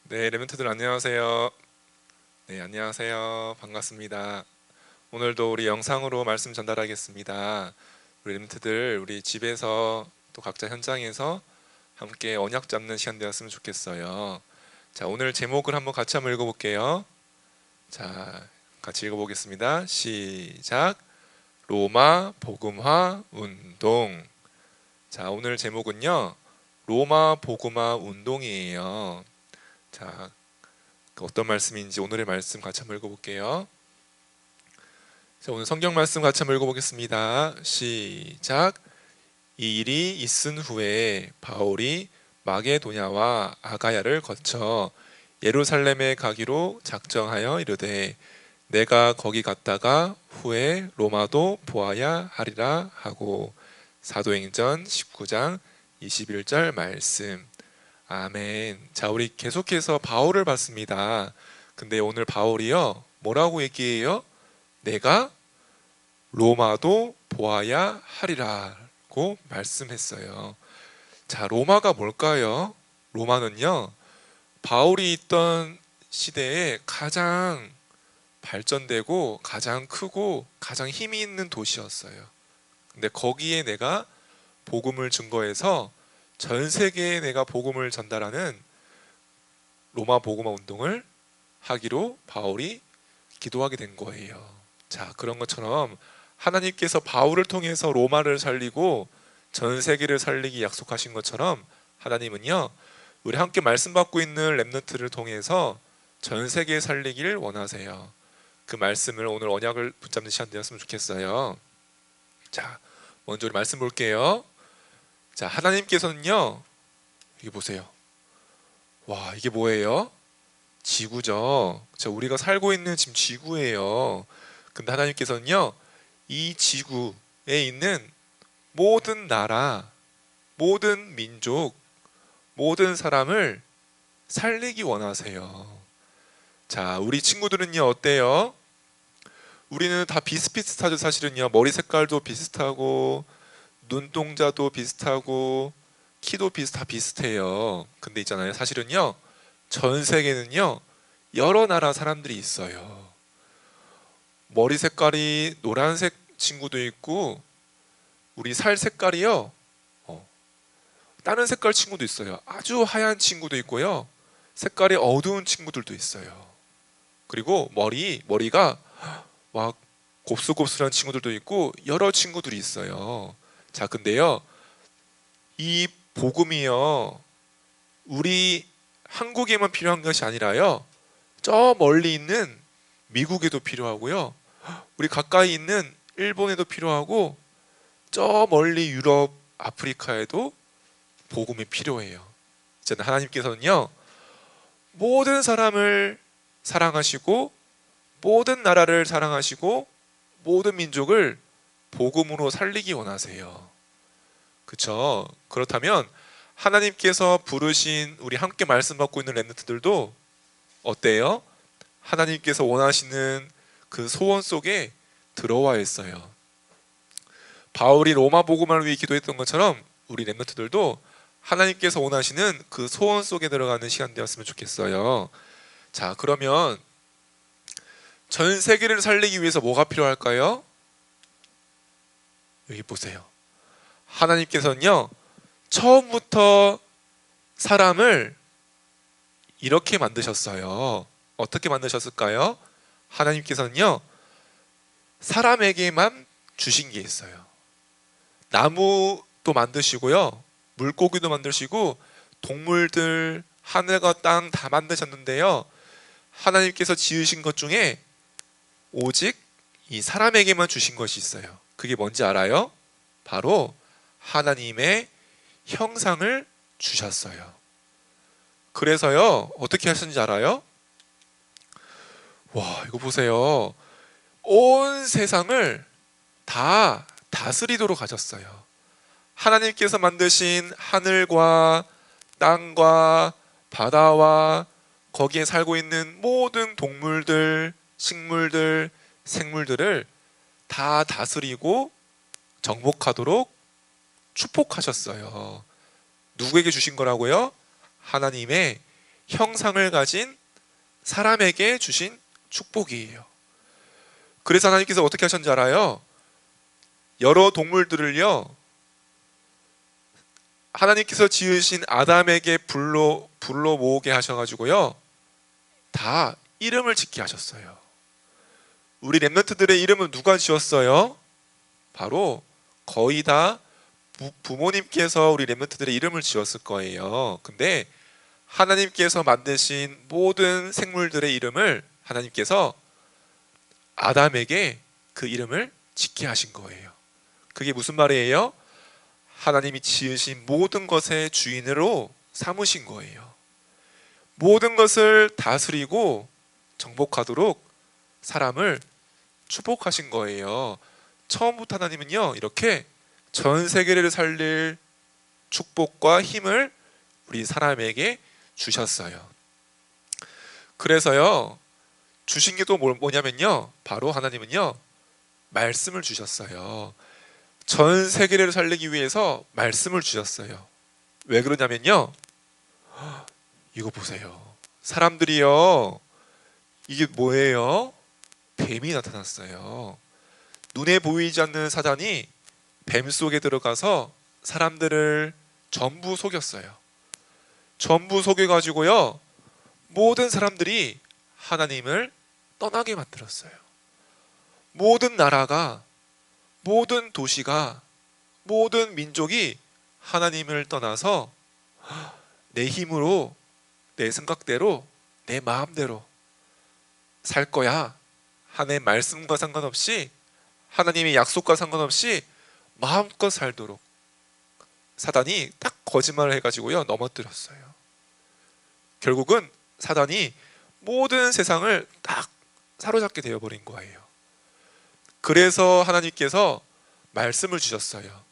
네, 레멘트들 안녕하세요. 네, 안녕하세요. 반갑습니다. 오늘도 우리 영상으로 말씀 전달하겠습니다. 우리 레멘트들 우리 집에서 또 각자 현장에서 함께 언약 잡는 시간 되었으면 좋겠어요. 자, 오늘 제목을 한번 읽어볼게요. 자, 같이 읽어보겠습니다. 시작. 로마 복음화 운동. 자, 오늘 제목은요. 로마 복음화 운동이에요. 자, 어떤 말씀인지 오늘의 말씀 같이 한번 읽어볼게요. 자, 오늘 성경 말씀 같이 한번 읽어보겠습니다. 시작. 이 일이 있은 후에 바울이 마게도냐와 아가야를 거쳐 예루살렘에 가기로 작정하여 이르되 내가 거기 갔다가 후에 로마도 보아야 하리라 하고. 사도행전 19장 21절 말씀. 아멘. 자, 우리 계속해서 바울을 봤습니다. 근데 오늘 바울이요, 뭐라고 얘기해요? 내가 로마도 보아야 하리라고 말씀했어요. 자, 로마가 뭘까요? 로마는요, 바울이 있던 시대에 가장 발전되고 가장 크고 가장 힘이 있는 도시였어요. 근데 거기에 내가 복음을 증거해서 전 세계에 내가 복음을 전달하는 로마 복음화 운동을 하기로 바울이 기도하게 된 거예요. 자, 그런 것처럼 하나님께서 바울을 통해서 로마를 살리고 전 세계를 살리기 약속하신 것처럼 하나님은요, 우리 함께 말씀 받고 있는 렘넌트를 통해서 전 세계 살리기를 원하세요. 그 말씀을 오늘 언약을 붙잡는 시간 되었으면 좋겠어요. 자, 먼저 우리 말씀 볼게요. 자, 하나님께서는요, 여기 보세요. 와, 이게 뭐예요? 지구죠. 자, 우리가 살고 있는 지금 지구예요. 근데 하나님께서는요, 이 지구에 있는 모든 나라, 모든 민족, 모든 사람을 살리기 원하세요. 자, 우리 친구들은요, 어때요? 우리는 다 비슷비슷하죠. 사실은요, 머리 색깔도 비슷하고 눈동자도 비슷하고 키도 다 비슷해요. 근데 있잖아요, 사실은요, 전 세계는요, 여러 나라 사람들이 있어요. 머리 색깔이 노란색 친구도 있고, 우리 살 색깔이요, 다른 색깔 친구도 있어요. 아주 하얀 친구도 있고요, 색깔이 어두운 친구들도 있어요. 그리고 머리가 막 곱슬곱슬한 친구들도 있고 여러 친구들이 있어요. 자, 근데요, 이 복음이요, 우리 한국에만 필요한 것이 아니라요, 저 멀리 있는 미국에도 필요하고요, 우리 가까이 있는 일본에도 필요하고, 저 멀리 유럽, 아프리카에도 복음이 필요해요. 이제 하나님께서는요, 모든 사람을 사랑하시고 모든 나라를 사랑하시고 모든 민족을 복음으로 살리기 원하세요. 그렇죠? 그렇다면 하나님께서 부르신 우리 함께 말씀 받고 있는 렘넌트들도 어때요? 하나님께서 원하시는 그 소원 속에 들어와 있어요. 바울이 로마 복음을 위해 기도했던 것처럼 우리 렘넌트들도 하나님께서 원하시는 그 소원 속에 들어가는 시간 되었으면 좋겠어요. 자, 그러면 전 세계를 살리기 위해서 뭐가 필요할까요? 여기 보세요. 하나님께서는요, 처음부터 사람을 이렇게 만드셨어요. 어떻게 만드셨을까요? 하나님께서는요, 사람에게만 주신 게 있어요. 나무도 만드시고요, 물고기도 만드시고 동물들, 하늘과 땅 다 만드셨는데요, 하나님께서 지으신 것 중에 오직 이 사람에게만 주신 것이 있어요. 그게 뭔지 알아요? 바로 하나님의 형상을 주셨어요. 그래서요, 어떻게 하셨는지 알아요? 와, 이거 보세요. 온 세상을 다 다스리도록 하셨어요. 하나님께서 만드신 하늘과 땅과 바다와 거기에 살고 있는 모든 동물들, 식물들, 생물들을 다 다스리고 정복하도록 축복하셨어요. 누구에게 주신 거라고요? 하나님의 형상을 가진 사람에게 주신 축복이에요. 그래서 하나님께서 어떻게 하셨는지 알아요? 여러 동물들을요, 하나님께서 지으신 아담에게 불러 모으게 하셔가지고요, 다 이름을 짓게 하셨어요. 우리 렘넌트들의 이름은 누가 지었어요? 바로 거의 다 부모님께서 우리 렘넌트들의 이름을 지었을 거예요. 근데 하나님께서 만드신 모든 생물들의 이름을 하나님께서 아담에게 그 이름을 짓게 하신 거예요. 그게 무슨 말이에요? 하나님이 지으신 모든 것의 주인으로 삼으신 거예요. 모든 것을 다스리고 정복하도록 사람을 축복하신 거예요. 처음부터 하나님은요, 이렇게 전 세계를 살릴 축복과 힘을 우리 사람에게 주셨어요. 그래서요, 주신 게 또 뭐냐면요, 바로 하나님은요, 말씀을 주셨어요. 전 세계를 살리기 위해서 말씀을 주셨어요. 왜 그러냐면요, 이거 보세요. 사람들이요, 이게 뭐예요? 뱀이 나타났어요. 눈에 보이지 않는 사단이 뱀 속에 들어가서 사람들을 전부 속였어요. 전부 속여가지고요, 모든 사람들이 하나님을 떠나게 만들었어요. 모든 나라가, 모든 도시가, 모든 민족이 하나님을 떠나서 내 힘으로, 내 생각대로, 내 마음대로 살 거야. 하나님의 말씀과 상관없이, 하나님의 약속과 상관없이 마음껏 살도록 사단이 딱 거짓말을 해가지고요, 넘어뜨렸어요. 결국은 사단이 모든 세상을 딱 사로잡게 되어버린 거예요. 그래서 하나님께서 말씀을 주셨어요.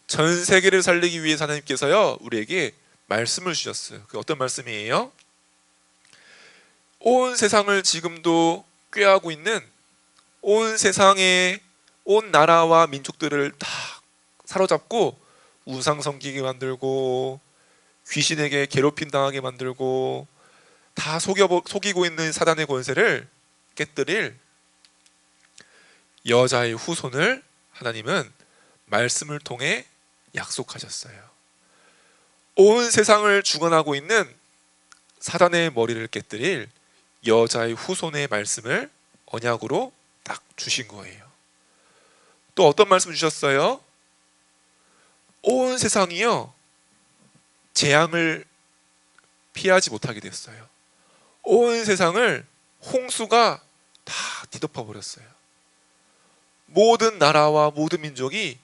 전 세계를 살리기 위해서 하나님께서요, 우리에게 말씀을 주셨어요. 그 어떤 말씀이에요? 온 세상을 지금도 꾀하고 있는, 온 세상의 온 나라와 민족들을 다 사로잡고 우상 섬기게 만들고 귀신에게 괴롭힘 당하게 만들고 다 속이고 있는 사단의 권세를 깨뜨릴 여자의 후손을 하나님은 말씀을 통해 약속하셨어요. 온 세상을 주관하고 있는 사단의 머리를 깨뜨릴 여자의 후손의 말씀을 언약으로 딱 주신 거예요. 또 어떤 말씀 주셨어요? 온 세상이요, 재앙을 피하지 못하게 됐어요. 온 세상을 홍수가 다 뒤덮어 버렸어요. 모든 나라와 모든 민족이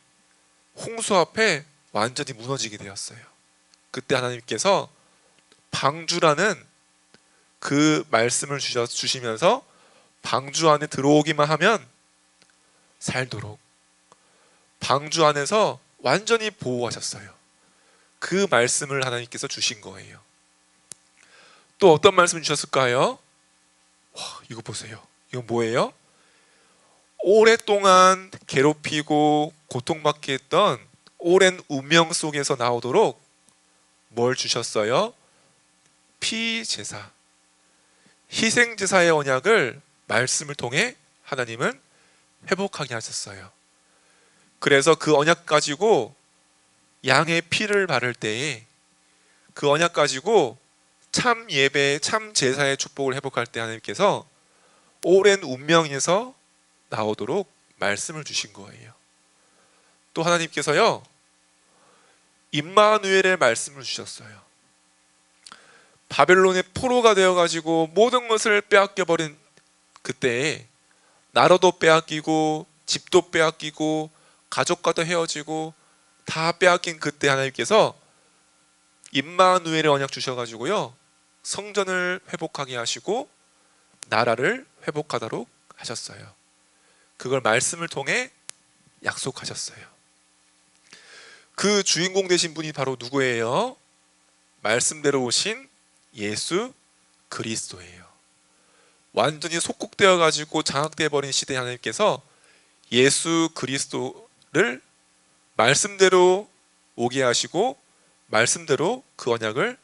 홍수 앞에 완전히 무너지게 되었어요. 그때 하나님께서 방주라는 그 말씀을 주시면서 방주 안에 들어오기만 하면 살도록 방주 안에서 완전히 보호하셨어요. 그 말씀을 하나님께서 주신 거예요. 또 어떤 말씀을 주셨을까요? 와, 이거 보세요. 이건 뭐예요? 오랫동안 괴롭히고 고통받게 했던 오랜 운명 속에서 나오도록 뭘 주셨어요? 피제사, 희생제사의 언약을 말씀을 통해 하나님은 회복하게 하셨어요. 그래서 그 언약 가지고 양의 피를 바를 때에, 그 언약 가지고 참 예배, 참 제사의 축복을 회복할 때 하나님께서 오랜 운명에서 나오도록 말씀을 주신 거예요. 또 하나님께서요, 임마누엘의 말씀을 주셨어요. 바벨론의 포로가 되어가지고 모든 것을 빼앗겨버린 그때에 나라도 빼앗기고 집도 빼앗기고 가족과도 헤어지고 다 빼앗긴 그때 하나님께서 임마누엘의 언약 주셔가지고요, 성전을 회복하게 하시고 나라를 회복하도록 하셨어요. 그걸 말씀을 통해 약속하셨어요. 그 주인공 되신 분이 바로 누구예요? 말씀대로 오신 예수 그리스도예요. 완전히 속국되어 가지고 장악되어 버린 시대에 하나님께서 예수 그리스도를 말씀대로 오게 하시고 말씀대로 그 언약을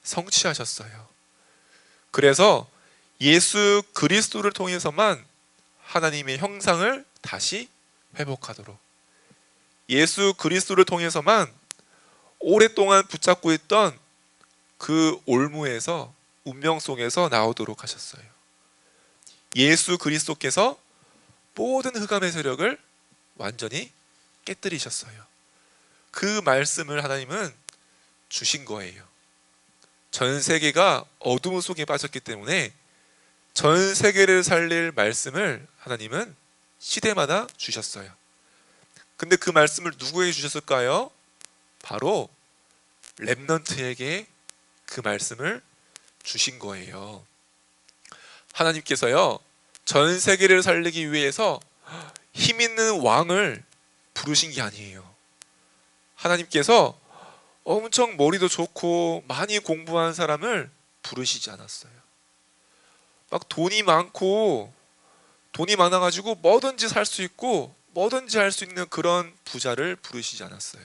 성취하셨어요. 그래서 예수 그리스도를 통해서만 하나님의 형상을 다시 회복하도록, 예수 그리스도를 통해서만 오랫동안 붙잡고 있던 그 올무에서, 운명 속에서 나오도록 하셨어요. 예수 그리스도께서 모든 흑암의 세력을 완전히 깨뜨리셨어요. 그 말씀을 하나님은 주신 거예요. 전 세계가 어둠 속에 빠졌기 때문에 전 세계를 살릴 말씀을 하나님은 시대마다 주셨어요. 근데 그 말씀을 누구에게 주셨을까요? 바로 렘넌트에게 그 말씀을 주신 거예요. 하나님께서요, 전 세계를 살리기 위해서 힘 있는 왕을 부르신 게 아니에요. 하나님께서 엄청 머리도 좋고 많이 공부한 사람을 부르시지 않았어요. 막 돈이 많아가지고 뭐든지 살 수 있고 뭐든지 할 수 있는 그런 부자를 부르시지 않았어요.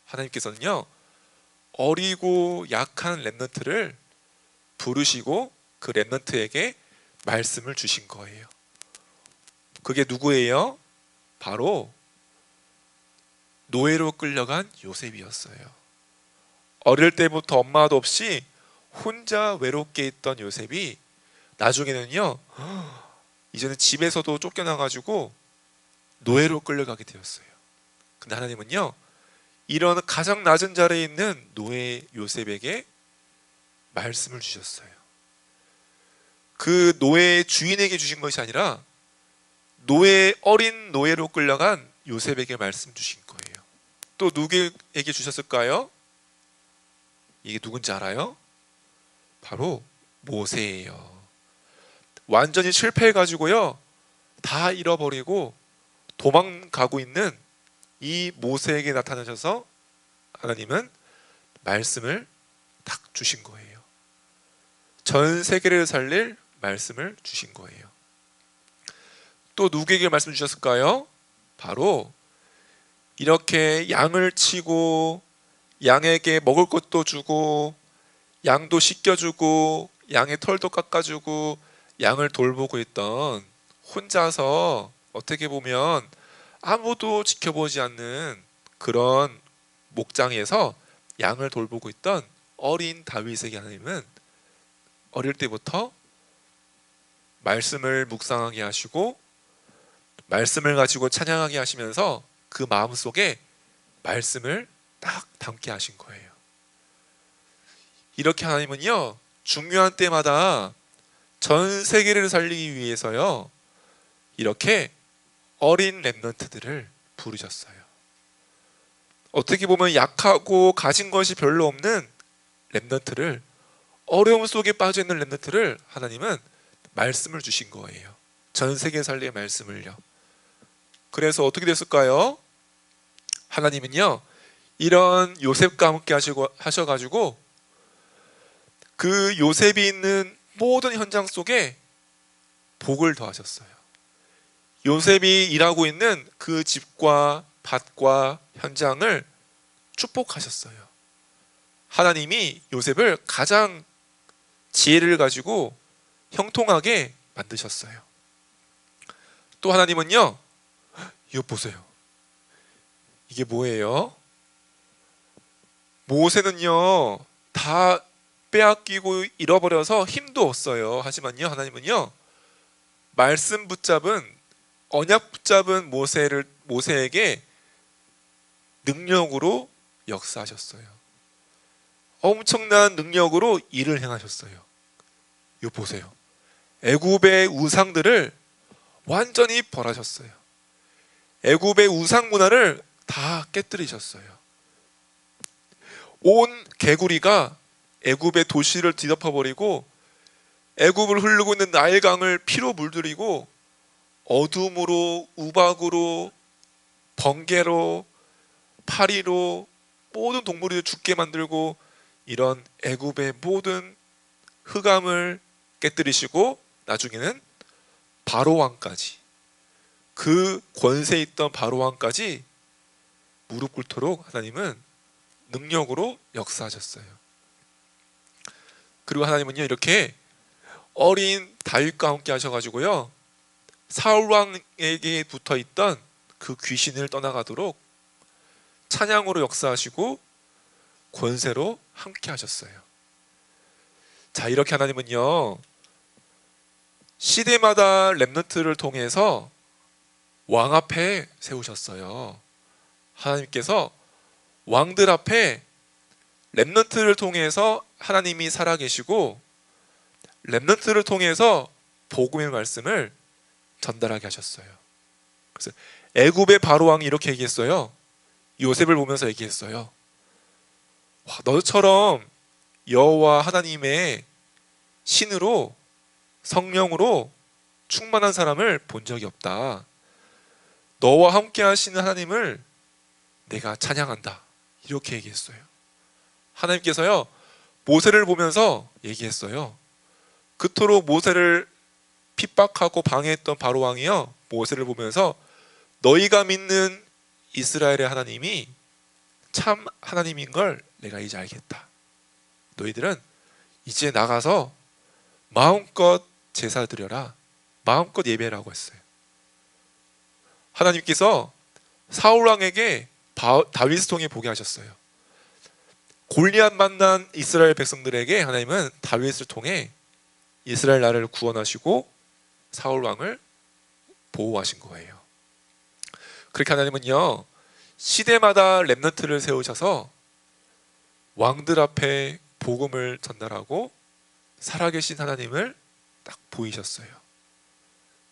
하나님께서는요, 어리고 약한 렘넌트를 부르시고 그 렘넌트에게 말씀을 주신 거예요. 그게 누구예요? 바로 노예로 끌려간 요셉이었어요. 어릴 때부터 엄마도 없이 혼자 외롭게 있던 요셉이 나중에는요, 이제는 집에서도 쫓겨나가지고 노예로 끌려가게 되었어요. 근데 하나님은요, 이런 가장 낮은 자리에 있는 노예 요셉에게 말씀을 주셨어요. 그 노예의 주인에게 주신 것이 아니라 어린 노예로 끌려간 요셉에게 말씀 주신 거예요. 또 누구에게 주셨을까요? 이게 누군지 알아요? 바로 모세예요. 완전히 실패해가지고요, 다 잃어버리고 도망가고 있는 이 모세에게 나타나셔서 하나님은 말씀을 딱 주신 거예요. 전 세계를 살릴 말씀을 주신 거예요. 또 누구에게 말씀 주셨을까요? 바로 이렇게 양을 치고 양에게 먹을 것도 주고 양도 씻겨주고 양의 털도 깎아주고 양을 돌보고 있던, 혼자서 어떻게 보면 아무도 지켜보지 않는 그런 목장에서 양을 돌보고 있던 어린 다윗에게 하나님은 어릴 때부터 말씀을 묵상하게 하시고 말씀을 가지고 찬양하게 하시면서 그 마음속에 말씀을 딱 담게 하신 거예요. 이렇게 하나님은요, 중요한 때마다 전 세계를 살리기 위해서요, 이렇게 어린 렘넌트들을 부르셨어요. 어떻게 보면 약하고 가진 것이 별로 없는 렘넌트를, 어려움 속에 빠져 있는 렘넌트를 하나님은 말씀을 주신 거예요. 전 세계 살리의 말씀을요. 그래서 어떻게 됐을까요? 하나님은요, 이런 요셉과 함께 하셔가지고 그 요셉이 있는 모든 현장 속에 복을 더하셨어요. 요셉이 일하고 있는 그 집과 밭과 현장을 축복하셨어요. 하나님이 요셉을 가장 지혜를 가지고 형통하게 만드셨어요. 또 하나님은요, 이거 보세요. 이게 뭐예요? 모세는요, 다 빼앗기고 잃어버려서 힘도 없어요. 하지만요, 하나님은요, 말씀 붙잡은, 언약 붙잡은 모세에게 능력으로 역사하셨어요. 엄청난 능력으로 일을 행하셨어요. 이거 보세요. 애굽의 우상들을 완전히 벌하셨어요. 애굽의 우상 문화를 다 깨뜨리셨어요. 온 개구리가 애굽의 도시를 뒤덮어버리고 애굽을 흐르고 있는 나일강을 피로 물들이고 어둠으로, 우박으로, 번개로, 파리로 모든 동물이 죽게 만들고, 이런 애굽의 모든 흑암을 깨뜨리시고 나중에는 바로 왕까지, 그 권세 있던 바로 왕까지 무릎 꿇도록 하나님은 능력으로 역사하셨어요. 그리고 하나님은요, 이렇게 어린 다윗과 함께 하셔가지고요, 사울 왕에게 붙어있던 그 귀신을 떠나가도록 찬양으로 역사하시고 권세로 함께 하셨어요. 자, 이렇게 하나님은요, 시대마다 렘넌트를 통해서 왕 앞에 세우셨어요. 하나님께서 왕들 앞에 렘넌트를 통해서 하나님이 살아계시고, 렘넌트를 통해서 복음의 말씀을 전달하게 하셨어요. 그래서 애굽의 바로 왕이 이렇게 얘기했어요. 요셉을 보면서 얘기했어요. 와, 너처럼 여호와 하나님의 신으로, 성령으로 충만한 사람을 본 적이 없다. 너와 함께 하시는 하나님을 내가 찬양한다. 이렇게 얘기했어요. 하나님께서요, 모세를 보면서 얘기했어요. 그토록 모세를 핍박하고 방해했던 바로 왕이요, 모세를 보면서 너희가 믿는 이스라엘의 하나님이 참 하나님인 걸 내가 이제 알겠다. 너희들은 이제 나가서 마음껏 제사 드려라, 마음껏 예배라고 했어요. 하나님께서 사울 왕에게 다윗을 통해 보게 하셨어요. 골리앗 만난 이스라엘 백성들에게 하나님은 다윗을 통해 이스라엘 나라를 구원하시고 사울 왕을 보호하신 거예요. 그렇게 하나님은요, 시대마다 렘넌트를 세우셔서 왕들 앞에 복음을 전달하고 살아계신 하나님을 딱 보이셨어요.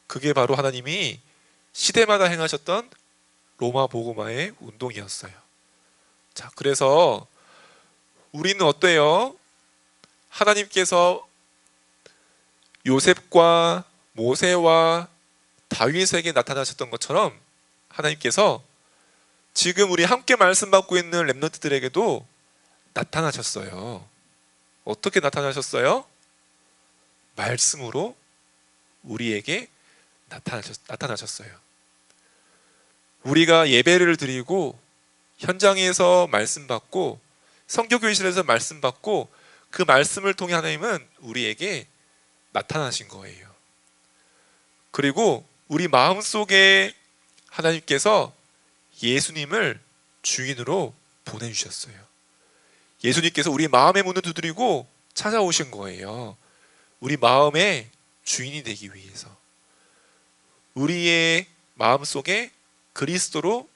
그게 바로 하나님이 시대마다 행하셨던 로마 복음화의 운동이었어요. 자, 그래서 우리는 어때요? 하나님께서 요셉과 모세와 다윗에게 나타나셨던 것처럼 하나님께서 지금 우리 함께 말씀 받고 있는 렘넌트들에게도 나타나셨어요. 어떻게 나타나셨어요? 말씀으로 우리에게 나타나셨어요. 우리가 예배를 드리고 현장에서 말씀 받고 성교교실에서 말씀 받고 그 말씀을 통해 하나님은 우리에게 나타나신 거예요. 그리고 우리 마음속에 하나님께서 예수님을 주인으로 보내주셨어요. 예수님께서 우리 마음의 문을 두드리고 찾아오신 거예요. 우리 마음의 주인이 되기 위해서. 우리의 마음속에 그리스도로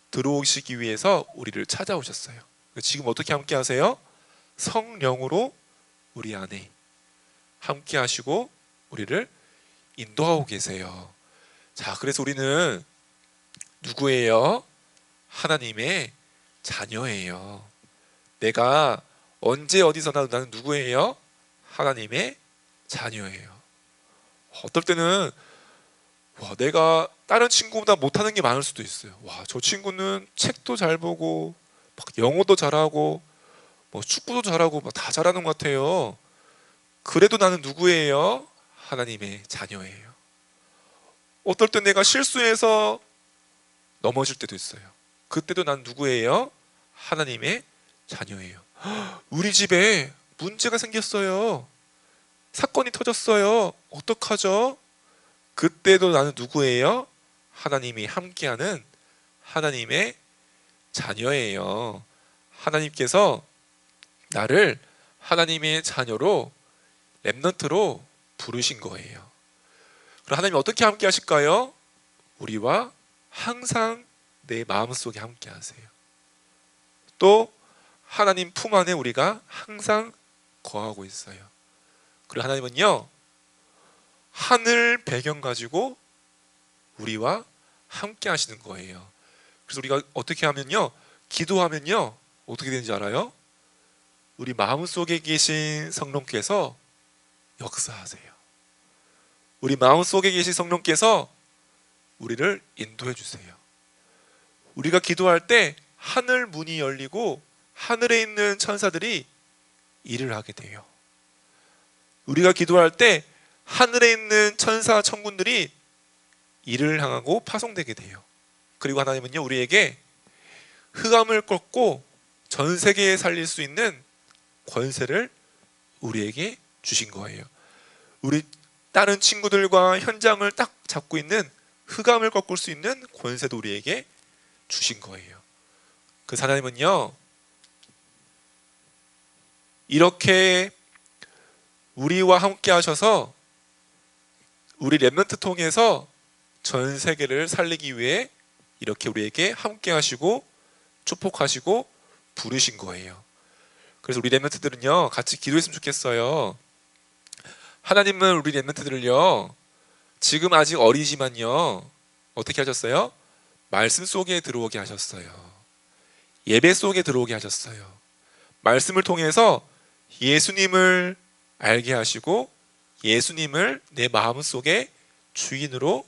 들어오시기 위해서 우리를 찾아오셨어요. 지금 어떻게 함께 하세요? 성령으로 우리 안에 함께 하시고 우리를 인도하고 계세요. 자, 그래서 우리는 누구예요? 하나님의 자녀예요. 내가 언제 어디서나 나는 누구예요? 하나님의 자녀예요. 어떨 때는 내가 다른 친구보다 못하는 게 많을 수도 있어요. 저 친구는 책도 잘 보고 막 영어도 잘하고 축구도 잘하고 다 잘하는 것 같아요. 그래도 나는 누구예요? 하나님의 자녀예요. 어떨 때 내가 실수해서 넘어질 때도 있어요. 그때도 난 누구예요? 하나님의 자녀예요. 우리 집에 문제가 생겼어요. 사건이 터졌어요. 어떡하죠? 그때도 나는 누구예요? 하나님이 함께하는 하나님의 자녀예요. 하나님께서 나를 하나님의 자녀로, 렘넌트로 부르신 거예요. 그럼 하나님 어떻게 함께 하실까요? 우리와 항상 내 마음속에 함께 하세요. 또 하나님 품 안에 우리가 항상 거하고 있어요. 그리고 하나님은요, 하늘 배경 가지고 우리와 함께 하시는 거예요. 그래서 우리가 어떻게 하면요, 기도하면요 어떻게 되는지 알아요? 우리 마음속에 계신 성령께서 역사하세요. 우리 마음속에 계신 성령께서 우리를 인도해 주세요. 우리가 기도할 때 하늘 문이 열리고 하늘에 있는 천사들이 일을 하게 돼요. 우리가 기도할 때 하늘에 있는 천사 천군들이 이를 향하고 파송되게 돼요. 그리고 하나님은요, 우리에게 흑암을 꺾고 전 세계에 살릴 수 있는 권세를 우리에게 주신 거예요. 우리 다른 친구들과 현장을 딱 잡고 있는 흑암을 꺾을 수 있는 권세도 우리에게 주신 거예요. 그래서 하나님은요, 이렇게 우리와 함께 하셔서 우리 렘넌트 통해서 전 세계를 살리기 위해 이렇게 우리에게 함께 하시고 축복하시고 부르신 거예요. 그래서 우리 렘넌트들은요, 같이 기도했으면 좋겠어요. 하나님은 우리 렘넌트들을요, 지금 아직 어리지만요, 어떻게 하셨어요? 말씀 속에 들어오게 하셨어요. 예배 속에 들어오게 하셨어요. 말씀을 통해서 예수님을 알게 하시고 예수님을 내 마음속에 주인으로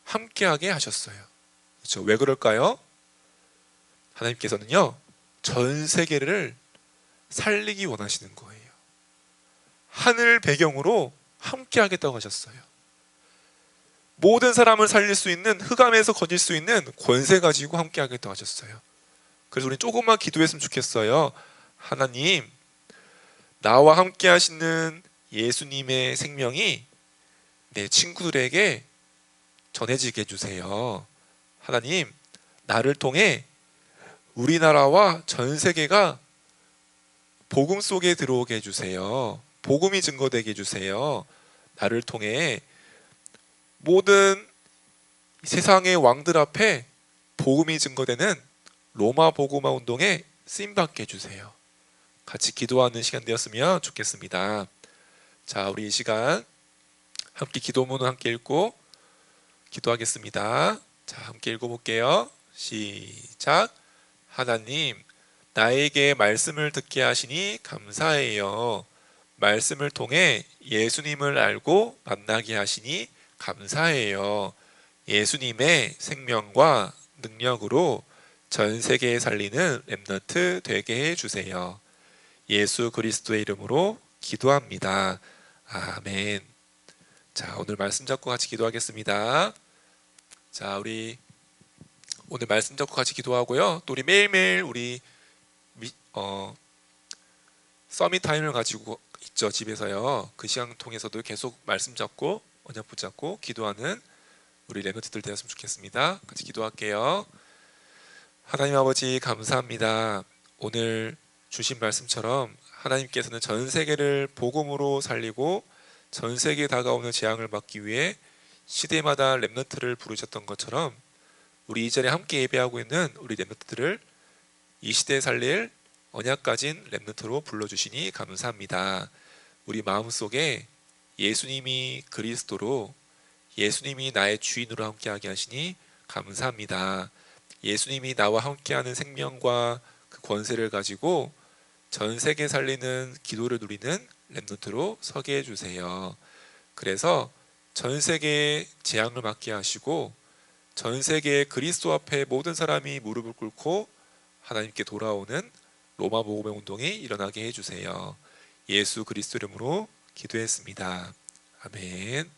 함께하게 하셨어요. 그렇죠? 왜 그럴까요? 하나님께서는요, 전 세계를 살리기 원하시는 거예요. 하늘 배경으로 함께하겠다고 하셨어요. 모든 사람을 살릴 수 있는, 흑암에서 건질 수 있는 권세 가지고 함께하겠다고 하셨어요. 그래서 우리 조금만 기도했으면 좋겠어요. 하나님, 나와 함께 하시는 예수님의 생명이 내 친구들에게 전해지게 해주세요. 하나님, 나를 통해 우리나라와 전 세계가 복음 속에 들어오게 해주세요. 복음이 증거되게 해주세요. 나를 통해 모든 세상의 왕들 앞에 복음이 증거되는 로마 복음화 운동에 쓰임받게 해주세요. 같이 기도하는 시간 되었으면 좋겠습니다. 자, 우리 이 시간 함께 기도문을 함께 읽고 기도하겠습니다. 자, 함께 읽어볼게요. 시작. 하나님, 나에게 말씀을 듣게 하시니 감사해요. 말씀을 통해 예수님을 알고 만나게 하시니 감사해요. 예수님의 생명과 능력으로 전 세계에 살리는 렘넌트 되게 해주세요. 예수 그리스도의 이름으로 기도합니다. 아멘. 자, 오늘 말씀 잡고 같이 기도하겠습니다. 자, 우리 오늘 말씀 잡고 같이 기도하고요. 또 우리 매일매일 우리 서밋 타임을 가지고 있죠, 집에서요. 그 시간 통해서도 계속 말씀 잡고 언약 붙잡고 기도하는 우리 렘넌트들 되었으면 좋겠습니다. 같이 기도할게요. 하나님 아버지, 감사합니다. 오늘 주신 말씀처럼 하나님께서는 전 세계를 복음으로 살리고 전 세계에 다가오는 재앙을 막기 위해 시대마다 렘넌트를 부르셨던 것처럼 우리 이 자리에 함께 예배하고 있는 우리 렘넌트들을 이 시대에 살릴 언약 가진 렘넌트로 불러주시니 감사합니다. 우리 마음속에 예수님이 그리스도로, 예수님이 나의 주인으로 함께하게 하시니 감사합니다. 예수님이 나와 함께하는 생명과 그 권세를 가지고 전 세계 살리는 기도를 누리는 렘넌트로 서게 해주세요. 그래서 전 세계의 재앙을 막게 하시고 전 세계의 그리스도 앞에 모든 사람이 무릎을 꿇고 하나님께 돌아오는 로마 복음의 운동이 일어나게 해주세요. 예수 그리스도 이름으로 기도했습니다. 아멘.